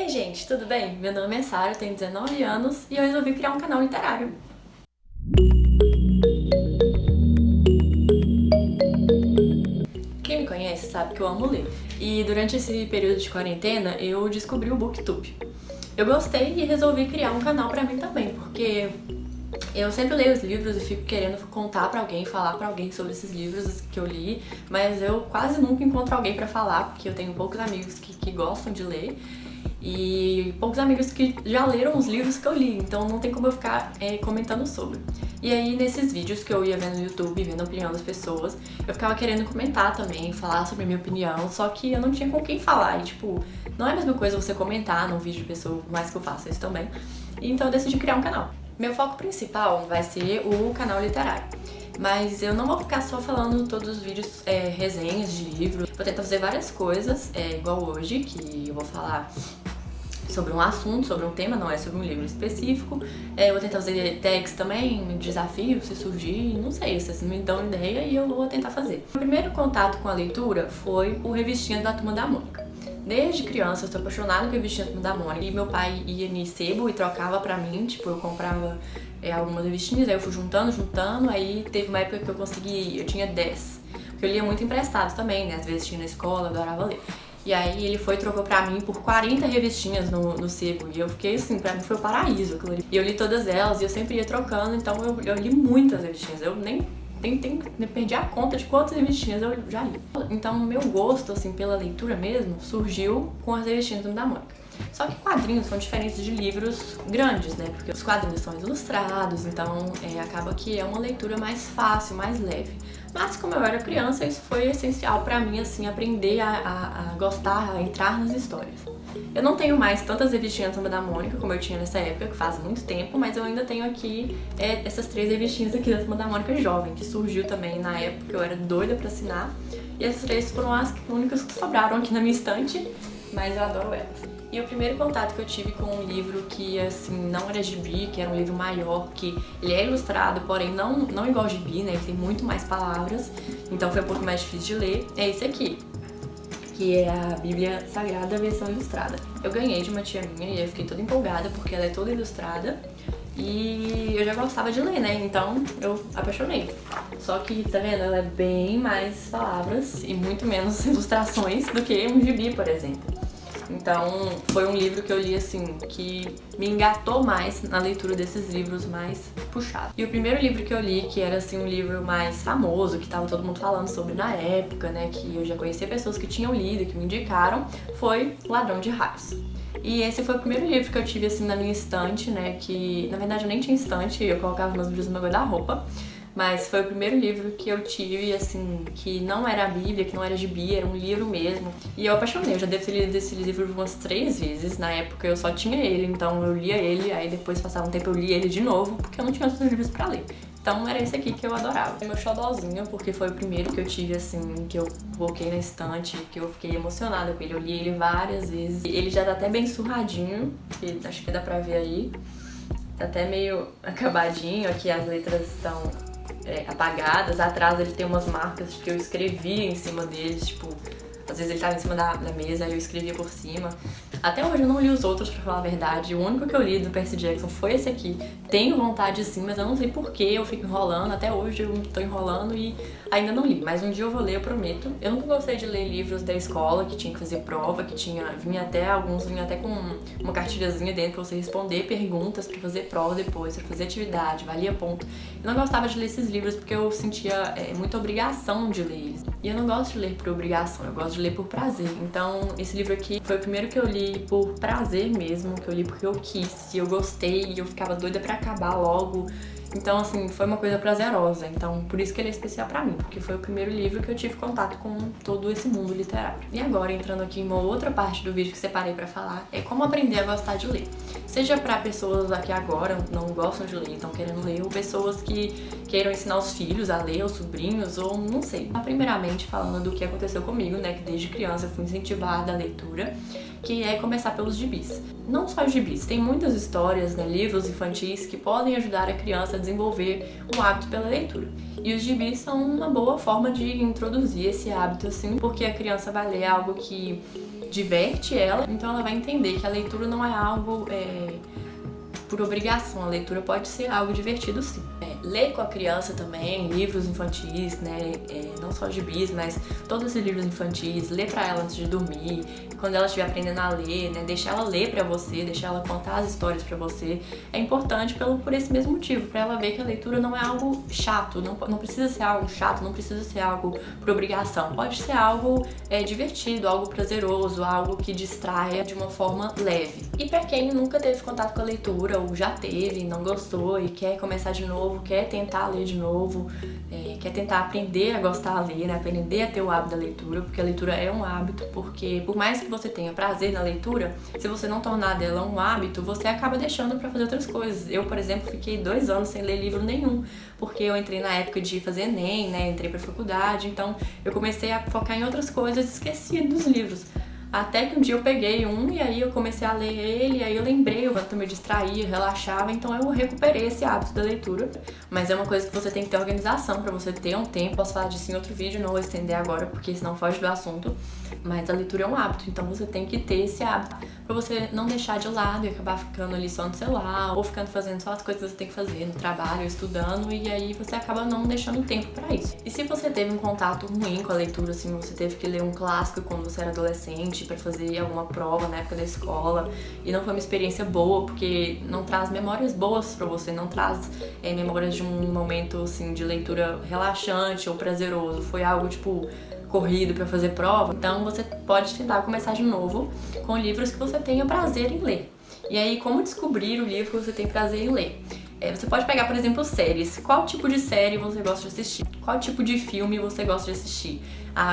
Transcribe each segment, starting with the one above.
Oi gente, tudo bem? Meu nome é Sara, eu tenho 19 anos e eu resolvi criar um canal literário. Quem me conhece sabe que eu amo ler. E durante esse período de quarentena eu descobri o BookTube. Eu gostei e resolvi criar um canal pra mim também, porque eu sempre leio os livros e fico querendo contar pra alguém, falar pra alguém sobre esses livros que eu li, mas eu quase nunca encontro alguém pra falar, porque eu tenho poucos amigos que gostam de ler e poucos amigos que já leram os livros que eu li, então não tem como eu ficar comentando sobre. E aí nesses vídeos que eu ia vendo no YouTube, vendo a opinião das pessoas, eu ficava querendo comentar também, falar sobre a minha opinião, só que eu não tinha com quem falar, e tipo, não é a mesma coisa você comentar num vídeo de pessoa, por mais que eu faça isso também, então eu decidi criar um canal. Meu foco principal vai ser o canal literário, mas eu não vou ficar só falando todos os vídeos resenhas de livro. Vou tentar fazer várias coisas, igual hoje, que eu vou falar sobre um assunto, sobre um tema, não é sobre um livro específico. Eu vou tentar fazer tags também, desafios, se surgir, não sei, vocês me dão ideia e eu vou tentar fazer. O primeiro contato com a leitura foi por revistinhas da Turma da Mônica. Desde criança eu sou apaixonada com revistinhas da Turma da Mônica e meu pai ia em sebo e trocava pra mim, tipo, eu comprava algumas revistinhas, aí eu fui juntando, aí teve uma época que eu consegui, eu tinha 10, porque eu lia muito emprestado também, né, às vezes tinha na escola, eu adorava ler. E aí ele foi e trocou pra mim por 40 revistinhas no sebo. E eu fiquei assim, pra mim foi o paraíso aquilo ali. E eu li todas elas e eu sempre ia trocando, então eu li muitas revistinhas. Eu nem perdi a conta de quantas revistinhas eu já li. Então o meu gosto, assim, pela leitura mesmo, surgiu com as revistinhas da Mônica. Só que quadrinhos são diferentes de livros grandes, né? Porque os quadrinhos são ilustrados, então acaba que é uma leitura mais fácil, mais leve. Mas como eu era criança, isso foi essencial pra mim, assim, aprender a gostar, a entrar nas histórias. Eu não tenho mais tantas revistinhas da Turma da Mônica como eu tinha nessa época, que faz muito tempo, mas eu ainda tenho aqui essas 3 revistinhas aqui da Turma da Mônica Jovem, que surgiu também na época que eu era doida pra assinar. E essas 3 foram as únicas que sobraram aqui na minha estante, mas eu adoro elas. E o primeiro contato que eu tive com um livro que, assim, não era gibi, que era um livro maior, que ele é ilustrado, porém não igual gibi, né? Ele tem muito mais palavras, então foi um pouco mais difícil de ler. É esse aqui, que é a Bíblia Sagrada versão ilustrada. Eu ganhei de uma tia minha e eu fiquei toda empolgada porque ela é toda ilustrada e eu já gostava de ler, né? Então eu apaixonei. Só que, tá vendo? Ela é bem mais palavras e muito menos ilustrações do que um gibi, por exemplo. Então foi um livro que eu li, assim, que me engatou mais na leitura desses livros mais puxados. E o primeiro livro que eu li, que era, assim, um livro mais famoso, que tava todo mundo falando sobre na época, né, que eu já conhecia pessoas que tinham lido, que me indicaram, foi Ladrão de Raios. E esse foi o primeiro livro que eu tive, assim, na minha estante, né, que na verdade eu nem tinha estante, eu colocava meus livros no meu guarda-roupa. Mas foi o primeiro livro que eu tive, assim, que não era a Bíblia, que não era gibi, era um livro mesmo. E eu apaixonei, eu já devo ter lido esse livro umas 3 vezes. Na época eu só tinha ele, então eu lia ele, aí depois passava um tempo eu lia ele de novo, porque eu não tinha outros livros pra ler. Então era esse aqui que eu adorava. É meu xodózinho, porque foi o primeiro que eu tive, assim, que eu coloquei na estante, que eu fiquei emocionada com ele. Eu li ele várias vezes. Ele já tá até bem surradinho, que acho que dá pra ver aí. Tá até meio acabadinho, aqui as letras estão apagadas. Atrás ele tem umas marcas que eu escrevia em cima deles, tipo, às vezes ele tava em cima da mesa e eu escrevia por cima. Até hoje eu não li os outros, pra falar a verdade. O único que eu li do Percy Jackson foi esse aqui. Tenho vontade sim, mas eu não sei por que eu fico enrolando. Até hoje eu tô enrolando e ainda não li. Mas um dia eu vou ler, eu prometo. Eu nunca gostei de ler livros da escola, que tinha que fazer prova, que vinha até com uma cartilhazinha dentro pra você responder perguntas, pra fazer prova depois, pra fazer atividade, valia ponto. Eu não gostava de ler esses livros porque eu sentia muita obrigação de ler eles. E eu não gosto de ler por obrigação, eu gosto de ler por prazer. Então esse livro aqui foi o primeiro que eu li por prazer mesmo, que eu li porque eu quis, e eu gostei, e eu ficava doida pra acabar logo. Então, assim, foi uma coisa prazerosa. Então, por isso que ele é especial pra mim, porque foi o primeiro livro que eu tive contato com todo esse mundo literário. E agora, entrando aqui em uma outra parte do vídeo que separei pra falar, é como aprender a gostar de ler. Seja pra pessoas aqui agora não gostam de ler, estão querendo ler, ou pessoas que queiram ensinar os filhos a ler, os sobrinhos, ou não sei. Primeiramente, falando do que aconteceu comigo, né, que desde criança eu fui incentivada à leitura, que é começar pelos gibis. Não só os gibis, tem muitas histórias, né, livros infantis que podem ajudar a criança a desenvolver um hábito pela leitura. E os gibis são uma boa forma de introduzir esse hábito, assim, porque a criança vai ler algo que diverte ela, então ela vai entender que a leitura não é algo por obrigação, a leitura pode ser algo divertido sim. Ler com a criança também, livros infantis, né, não só gibis, mas todos os livros infantis, ler pra ela antes de dormir, quando ela estiver aprendendo a ler, né, deixar ela ler pra você, deixar ela contar as histórias pra você, é importante por esse mesmo motivo, pra ela ver que a leitura não é algo chato, não precisa ser algo chato, não precisa ser algo por obrigação, pode ser algo divertido, algo prazeroso, algo que distraia de uma forma leve. E pra quem nunca teve contato com a leitura, ou já teve, não gostou e quer começar de novo, quer tentar ler de novo, quer tentar aprender a gostar de ler, né? Aprender a ter o hábito da leitura, porque a leitura é um hábito, porque por mais que você tenha prazer na leitura, se você não tornar dela um hábito, você acaba deixando pra fazer outras coisas. Eu, por exemplo, fiquei 2 anos sem ler livro nenhum, porque eu entrei na época de fazer ENEM, né? Entrei pra faculdade, então eu comecei a focar em outras coisas e esqueci dos livros. Até que um dia eu peguei um e aí eu comecei a ler ele, e aí eu lembrei, o quanto eu me distraía, relaxava, então eu recuperei esse hábito da leitura. Mas é uma coisa que você tem que ter organização pra você ter um tempo. Posso falar disso em outro vídeo, não vou estender agora porque senão foge do assunto. Mas a leitura é um hábito, então você tem que ter esse hábito pra você não deixar de lado e acabar ficando ali só no celular, ou ficando fazendo só as coisas que você tem que fazer no trabalho, estudando, e aí você acaba não deixando tempo pra isso. E se você teve um contato ruim com a leitura, assim, você teve que ler um clássico quando você era adolescente pra fazer alguma prova na época da escola, e não foi uma experiência boa, porque não traz memórias boas pra você, não traz memórias de um momento, assim, de leitura relaxante ou prazeroso, foi algo, tipo, corrido pra fazer prova, então você pode tentar começar de novo com livros que você tenha prazer em ler. E aí, como descobrir o livro que você tem prazer em ler? Você pode pegar, por exemplo, séries. Qual tipo de série você gosta de assistir? Qual tipo de filme você gosta de assistir?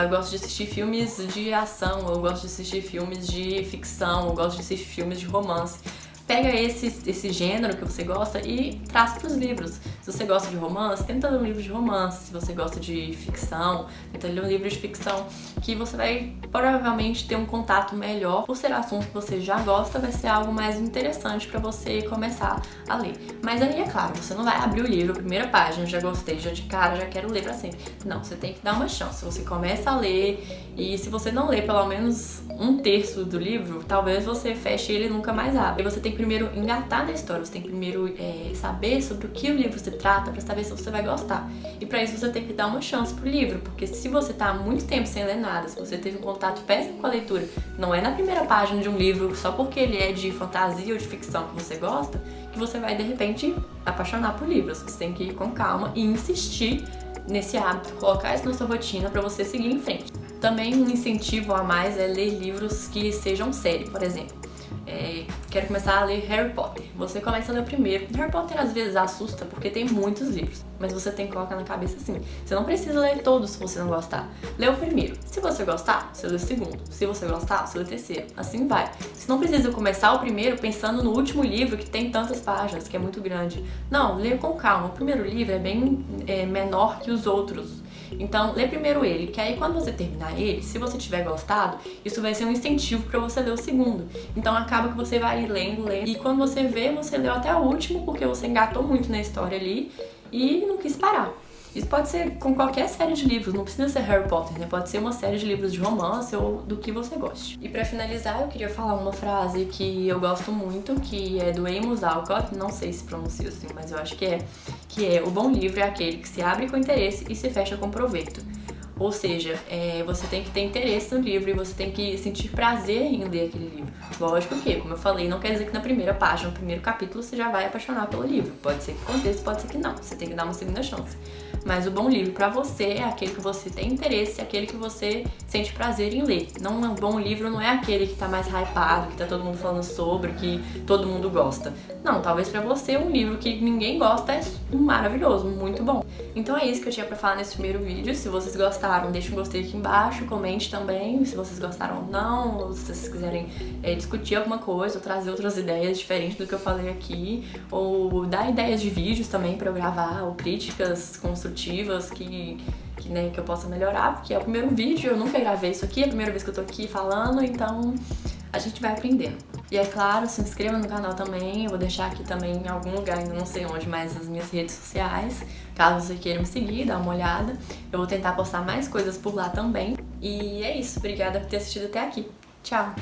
Eu gosto de assistir filmes de ação, eu gosto de assistir filmes de ficção, eu gosto de assistir filmes de romance. Pega esse gênero que você gosta e traz para os livros. Se você gosta de romance, tenta ler um livro de romance. Se você gosta de ficção, tenta ler um livro de ficção, que você vai provavelmente ter um contato melhor. Por ser assunto que você já gosta, vai ser algo mais interessante para você começar a ler. Mas aí, é claro, você não vai abrir o livro, primeira página, já gostei, já de cara, já quero ler para sempre. Não, você tem que dar uma chance. Você começa a ler e se você não ler pelo menos 1/3 do livro, talvez você feche ele e nunca mais abra. E você tem que primeiro engatar na história, você tem que primeiro saber sobre o que o livro se trata pra saber se você vai gostar. E pra isso você tem que dar uma chance pro livro, porque se você tá há muito tempo sem ler nada, se você teve um contato péssimo com a leitura, não é na primeira página de um livro, só porque ele é de fantasia ou de ficção que você gosta, que você vai de repente apaixonar por livros. Você tem que ir com calma e insistir nesse hábito, colocar isso na sua rotina pra você seguir em frente. Também um incentivo a mais é ler livros que sejam série, por exemplo. Quero começar a ler Harry Potter. Você começa a ler o primeiro. Harry Potter às vezes assusta porque tem muitos livros, mas você tem que colocar na cabeça assim. Você não precisa ler todos se você não gostar. Lê o primeiro. Se você gostar, você lê o segundo. Se você gostar, você lê o terceiro. Assim vai. Você não precisa começar o primeiro pensando no último livro que tem tantas páginas, que é muito grande. Não, lê com calma. O primeiro livro é bem menor que os outros. Então, lê primeiro ele, que aí quando você terminar ele, se você tiver gostado, isso vai ser um incentivo pra você ler o segundo. Então, acaba que você vai lendo, e quando você vê, você leu até o último, porque você engatou muito na história ali e não quis parar. Isso pode ser com qualquer série de livros, não precisa ser Harry Potter, né? Pode ser uma série de livros de romance ou do que você goste. E pra finalizar, eu queria falar uma frase que eu gosto muito, que é do Amos Alcott, não sei se pronuncia assim, mas eu acho que é o bom livro é aquele que se abre com interesse e se fecha com proveito. Ou seja, você tem que ter interesse no livro e você tem que sentir prazer em ler aquele livro. Lógico que, como eu falei, não quer dizer que na primeira página, no primeiro capítulo, você já vai apaixonar pelo livro. Pode ser que aconteça, pode ser que não. Você tem que dar uma segunda chance. Mas o bom livro pra você é aquele que você tem interesse, aquele que você sente prazer em ler. Não, um bom livro não é aquele que tá mais hypado, que tá todo mundo falando sobre, que todo mundo gosta. Não, talvez pra você um livro que ninguém gosta é maravilhoso, muito bom. Então é isso que eu tinha pra falar nesse primeiro vídeo. Se vocês gostaram, deixa um gostei aqui embaixo, comente também se vocês gostaram ou não, ou se vocês quiserem discutir alguma coisa, ou trazer outras ideias diferentes do que eu falei aqui, ou dar ideias de vídeos também pra eu gravar, ou críticas construtivas que eu possa melhorar, porque é o primeiro vídeo, eu nunca gravei isso aqui, é a primeira vez que eu tô aqui falando, então a gente vai aprendendo. E é claro, se inscreva no canal também, eu vou deixar aqui também em algum lugar, ainda não sei onde, mas as minhas redes sociais, caso você queira me seguir, dá uma olhada. Eu vou tentar postar mais coisas por lá também. E é isso, obrigada por ter assistido até aqui. Tchau!